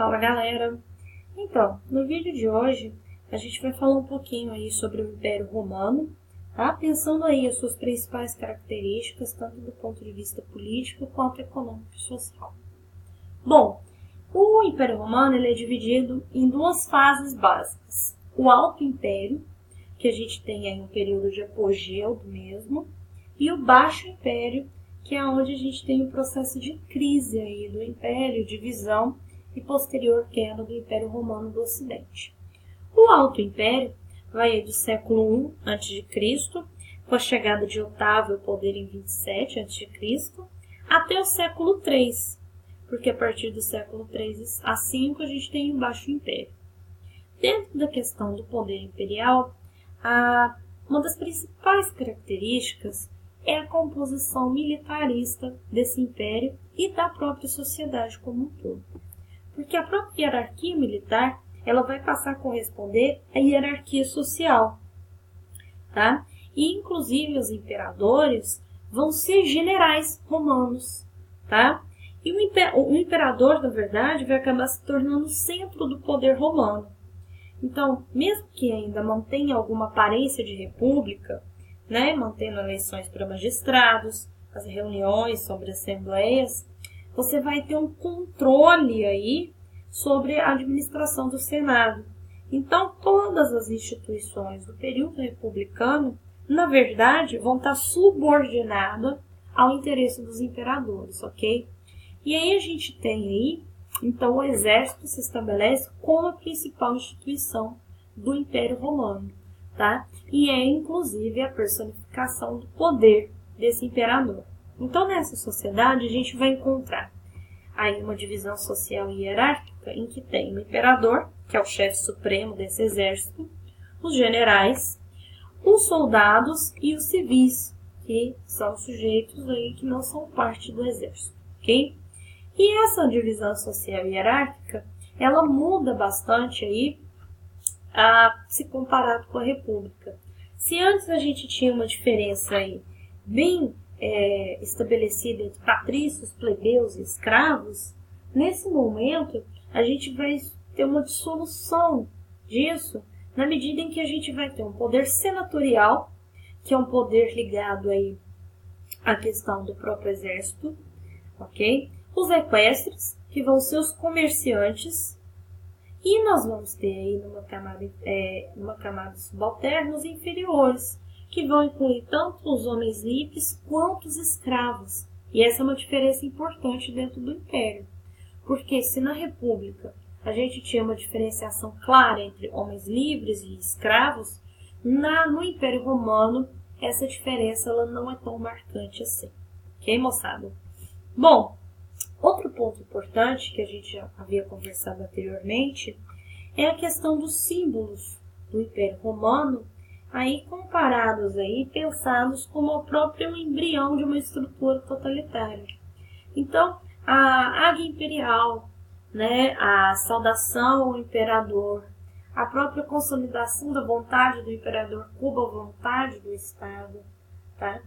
Fala galera! Então, no vídeo de hoje a gente vai falar um pouquinho aí sobre o Império Romano, tá? Pensando aí as suas principais características, tanto do ponto de vista político quanto econômico e social. Bom, o Império Romano ele é dividido em duas fases básicas. O Alto Império, que a gente tem aí um período de apogeu do mesmo, e o Baixo Império, que é onde a gente tem o processo de crise aí do Império, divisão e posterior queda do Império Romano do Ocidente. O Alto Império vai do século I a.C., com a chegada de Otávio ao poder em 27 a.C., até o século III, porque a partir do século III a V a gente tem o Baixo Império. Dentro da questão do poder imperial, uma das principais características é a composição militarista desse império e da própria sociedade como um todo. Porque a própria hierarquia militar ela vai passar a corresponder à hierarquia social. Tá? E, inclusive, os imperadores vão ser generais romanos. Tá? E o imperador, na verdade, vai acabar se tornando o centro do poder romano. Então, mesmo que ainda mantenha alguma aparência de república, né, mantendo eleições para magistrados, as reuniões sobre assembleias, você vai ter um controle aí sobre a administração do Senado. Então, todas as instituições do período republicano, na verdade, vão estar subordinadas ao interesse dos imperadores, ok? E aí a gente tem aí, então, o exército se estabelece como a principal instituição do Império Romano, tá? E é, inclusive, a personificação do poder desse imperador. Então, nessa sociedade, a gente vai encontrar aí uma divisão social e hierárquica em que tem o imperador, que é o chefe supremo desse exército, os generais, os soldados e os civis, que são sujeitos aí que não são parte do exército, ok? E essa divisão social e hierárquica, ela muda bastante aí se comparado com a República. Se antes a gente tinha uma diferença aí bem estabelecida entre patrícios, plebeus e escravos, nesse momento a gente vai ter uma dissolução disso na medida em que a gente vai ter um poder senatorial, que é um poder ligado aí à questão do próprio exército, ok? Os equestres, que vão ser os comerciantes, e nós vamos ter aí numa camada subalternos inferiores, que vão incluir tanto os homens livres quanto os escravos. E essa é uma diferença importante dentro do Império. Porque se na República a gente tinha uma diferenciação clara entre homens livres e escravos, no Império Romano essa diferença ela não é tão marcante assim. Ok, moçada? Bom, outro ponto importante que a gente já havia conversado anteriormente é a questão dos símbolos do Império Romano, aí comparados aí, pensados como o próprio embrião de uma estrutura totalitária. Então, a águia imperial, né, a saudação ao imperador, a própria consolidação da vontade do imperador cuba a vontade do Estado, tá?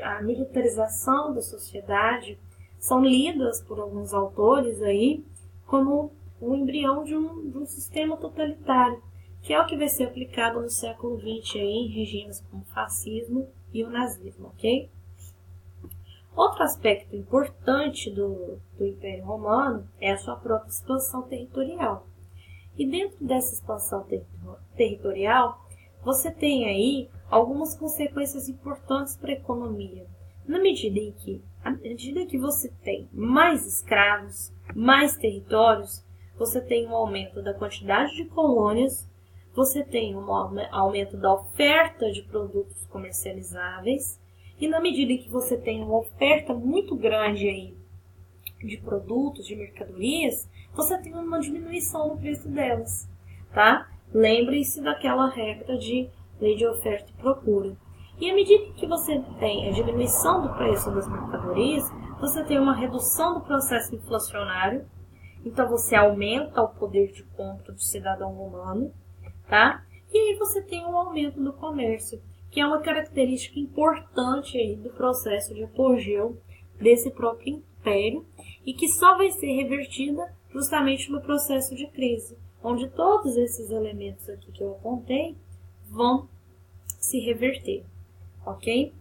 A militarização da sociedade, são lidas por alguns autores aí como o embrião de um sistema totalitário, que é o que vai ser aplicado no século XX aí, em regimes como o fascismo e o nazismo, ok? Outro aspecto importante do Império Romano é a sua própria expansão territorial. E dentro dessa expansão territorial, você tem aí algumas consequências importantes para a economia. Na medida em que você tem mais escravos, mais territórios, você tem um aumento da quantidade de colônias, você tem um aumento da oferta de produtos comercializáveis, e na medida em que você tem uma oferta muito grande aí de produtos, de mercadorias, você tem uma diminuição no preço delas, tá? Lembre-se daquela regra de lei de oferta e procura. E à medida que você tem a diminuição do preço das mercadorias, você tem uma redução do processo inflacionário, então você aumenta o poder de compra do cidadão romano, tá? E aí você tem um aumento do comércio, que é uma característica importante aí do processo de apogeu desse próprio império e que só vai ser revertida justamente no processo de crise, onde todos esses elementos aqui que eu apontei vão se reverter, ok?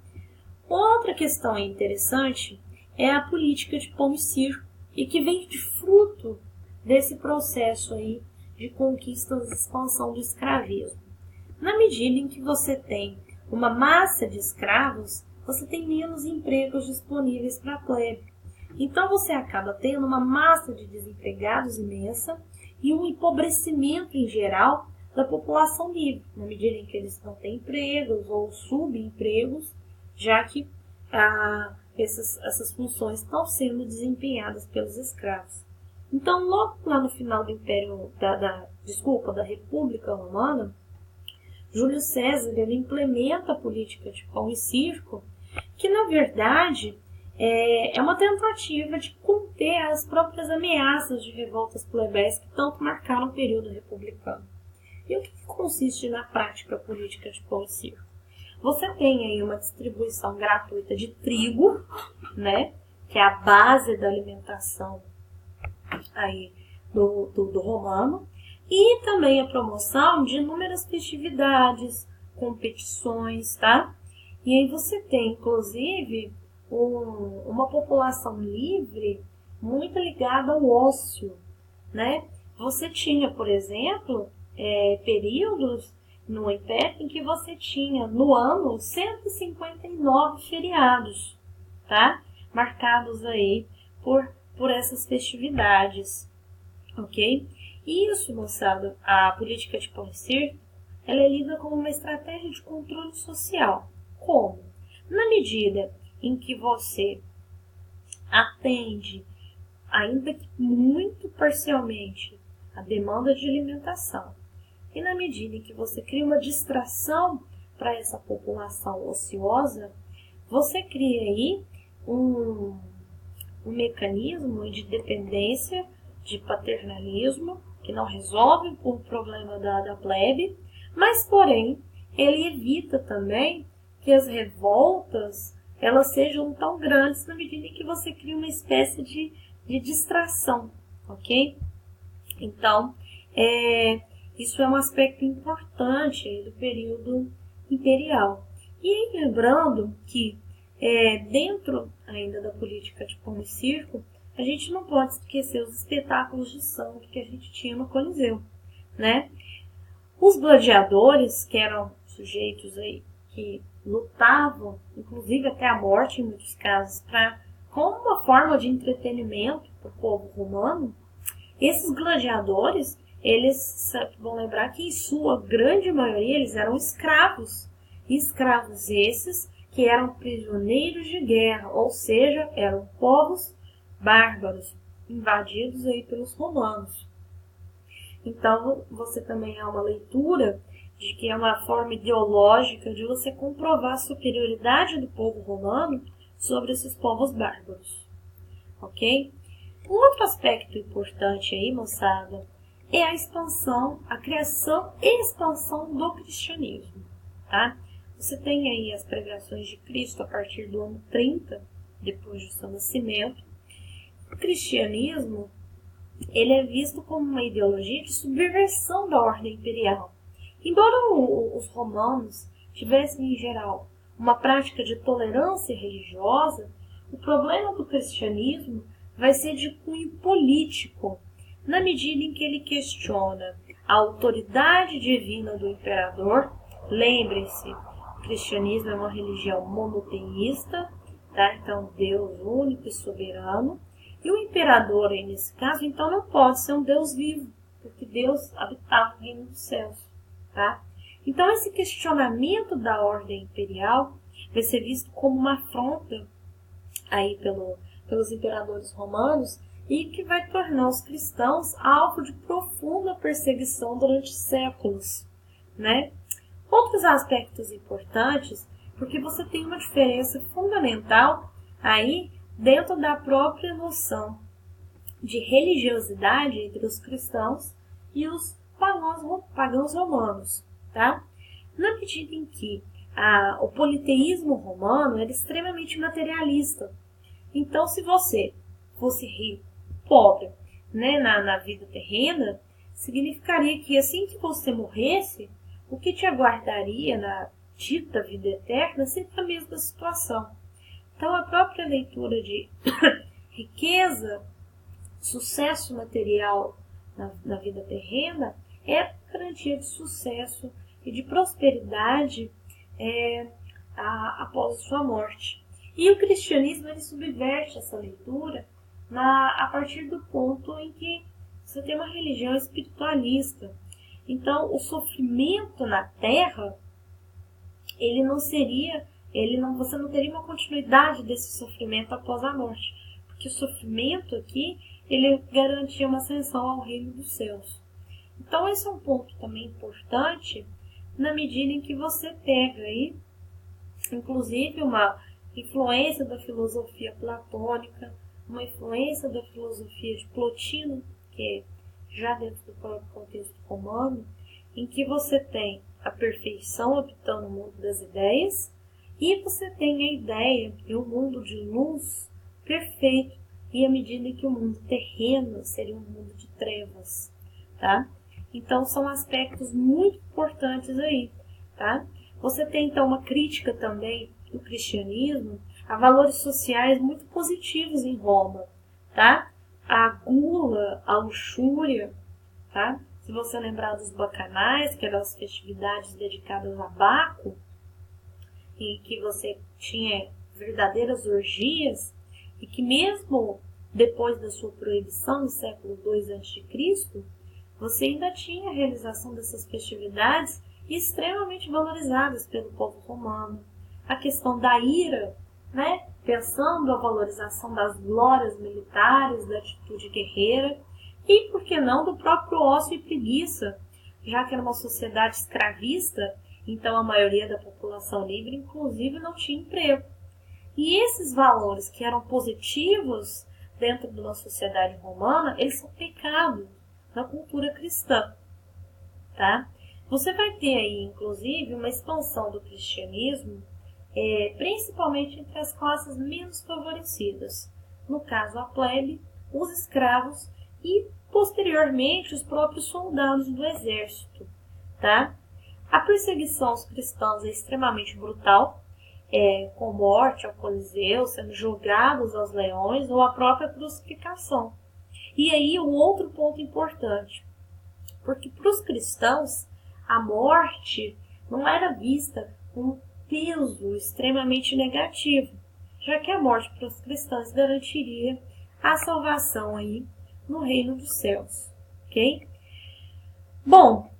Outra questão interessante é a política de pão e circo, e que vem de fruto desse processo aí de conquistas e expansão do escravismo. Na medida em que você tem uma massa de escravos, você tem menos empregos disponíveis para a plebe. Então você acaba tendo uma massa de desempregados imensa e um empobrecimento em geral da população livre, na medida em que eles não têm empregos ou subempregos, já que essas funções estão sendo desempenhadas pelos escravos. Então, logo lá no final do Império, da República Romana, Júlio César ele implementa a política de pão e circo, que na verdade é uma tentativa de conter as próprias ameaças de revoltas plebeias que tanto marcaram o período republicano. E o que consiste na prática política de pão e circo? Você tem aí uma distribuição gratuita de trigo, né, que é a base da alimentação aí do romano, e também a promoção de inúmeras festividades, competições, tá? E aí você tem, inclusive, uma população livre muito ligada ao ócio, né? Você tinha, por exemplo, períodos no Império em que você tinha, no ano, 159 feriados, tá? Marcados aí por essas festividades, ok? Isso, moçada, a política de pão e circo, ela é lida como uma estratégia de controle social. Como? Na medida em que você atende, ainda que muito parcialmente, a demanda de alimentação, e na medida em que você cria uma distração para essa população ociosa, você cria aí um mecanismo de dependência, de paternalismo, que não resolve o problema da plebe, mas, porém, ele evita também que as revoltas elas sejam tão grandes na medida em que você cria uma espécie de distração, ok? Então, isso é um aspecto importante aí do período imperial. E aí, lembrando que dentro ainda da política de pão e circo, a gente não pode esquecer os espetáculos de sangue que a gente tinha no Coliseu, né? Os gladiadores, que eram sujeitos aí que lutavam, inclusive até a morte em muitos casos, como uma forma de entretenimento para o povo romano, esses gladiadores, eles vão lembrar que em sua grande maioria eles eram escravos. Escravos esses que eram prisioneiros de guerra, ou seja, eram povos bárbaros, invadidos aí pelos romanos. Então, você também há uma leitura de que é uma forma ideológica de você comprovar a superioridade do povo romano sobre esses povos bárbaros. Ok? Um outro aspecto importante aí, moçada, é a expansão, a criação e expansão do cristianismo. Tá? Você tem aí as pregações de Cristo a partir do ano 30, depois do seu nascimento. O cristianismo ele é visto como uma ideologia de subversão da ordem imperial. Embora os romanos tivessem, em geral, uma prática de tolerância religiosa, o problema do cristianismo vai ser de cunho político, na medida em que ele questiona a autoridade divina do imperador. Lembrem-se, o cristianismo é uma religião monoteísta, tá? Então Deus único e soberano. E o imperador, aí, nesse caso, então não pode ser um Deus vivo, porque Deus habitava no reino dos céus. Tá? Então esse questionamento da ordem imperial vai ser visto como uma afronta aí pelos imperadores romanos e que vai tornar os cristãos alvo de profunda perseguição durante séculos, né? Outros aspectos importantes, porque você tem uma diferença fundamental aí dentro da própria noção de religiosidade entre os cristãos e os pagãos romanos, tá? Na medida em que o politeísmo romano era extremamente materialista. Então, se você fosse rico, pobre, né, na vida terrena, significaria que assim que você morresse, o que te aguardaria na dita vida eterna seria a mesma situação. Então, a própria leitura de riqueza, sucesso material na vida terrena é garantia de sucesso e de prosperidade após a sua morte. E o cristianismo ele subverte essa leitura a partir do ponto em que você tem uma religião espiritualista. Então, o sofrimento na Terra, você não teria uma continuidade desse sofrimento após a morte, porque o sofrimento aqui, ele garantia uma ascensão ao reino dos céus. Então, esse é um ponto também importante, na medida em que você pega aí, inclusive, uma influência da filosofia platônica, uma influência da filosofia de Plotino, que é já dentro do próprio contexto romano, em que você tem a perfeição habitando no mundo das ideias, e você tem a ideia de um mundo de luz perfeito, e à medida que o mundo terreno seria um mundo de trevas, tá? Então, são aspectos muito importantes aí, tá? Você tem, então, uma crítica também do cristianismo a valores sociais muito positivos em Roma, tá? A gula, a luxúria, tá? Se você lembrar dos bacanais, que eram as festividades dedicadas a Baco, em que você tinha verdadeiras orgias, e que mesmo depois da sua proibição no século II a.C., você ainda tinha a realização dessas festividades extremamente valorizadas pelo povo romano. A questão da ira, né? Pensando a valorização das glórias militares, da atitude guerreira, e, por que não, do próprio ócio e preguiça, já que era uma sociedade escravista, então a maioria da população livre, inclusive, não tinha emprego. E esses valores que eram positivos dentro de uma sociedade romana, eles são pecados na cultura cristã, tá? Você vai ter aí, inclusive, uma expansão do cristianismo, principalmente entre as classes menos favorecidas. No caso, a plebe, os escravos e, posteriormente, os próprios soldados do exército, tá? A perseguição aos cristãos é extremamente brutal, com morte ao Coliseu, sendo jogados aos leões ou a própria crucificação. E aí, um outro ponto importante, porque para os cristãos, a morte não era vista com um peso extremamente negativo, já que a morte para os cristãos garantiria a salvação aí no reino dos céus, ok? Bom,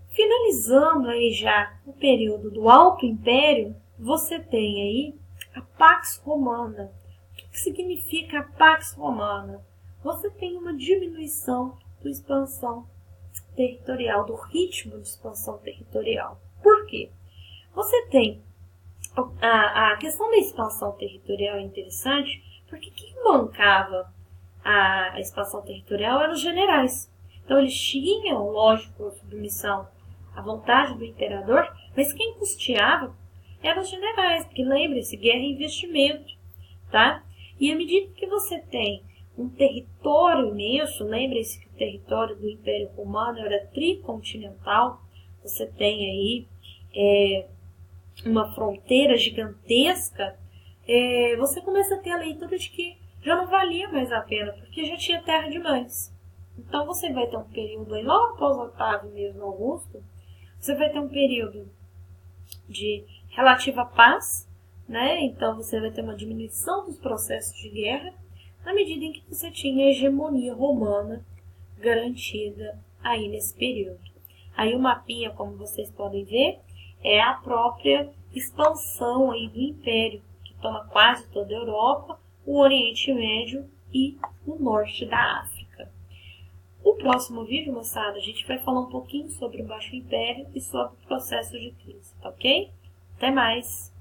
finalizando aí já o período do Alto Império, você tem aí a Pax Romana. O que significa a Pax Romana? Você tem uma diminuição da expansão territorial, do ritmo de expansão territorial. Por quê? Você tem a questão da expansão territorial é interessante, porque quem bancava a expansão territorial eram os generais. Então eles tinham, lógico, a submissão à vontade do imperador, mas quem custeava eram os generais, porque lembre-se, guerra é investimento, tá? E à medida que você tem um território imenso, lembre-se que o território do Império Romano era tricontinental, você tem aí uma fronteira gigantesca, você começa a ter a leitura de que já não valia mais a pena, porque já tinha terra demais. Então você vai ter um período aí, logo após Otávio mesmo, Augusto, você vai ter um período de relativa paz, né? Então você vai ter uma diminuição dos processos de guerra, na medida em que você tinha a hegemonia romana garantida aí nesse período. Aí o mapinha, como vocês podem ver, é a própria expansão aí do Império, que toma quase toda a Europa, o Oriente Médio e o norte da África. No próximo vídeo, moçada, a gente vai falar um pouquinho sobre o Baixo Império e sobre o processo de crise, tá ok? Até mais!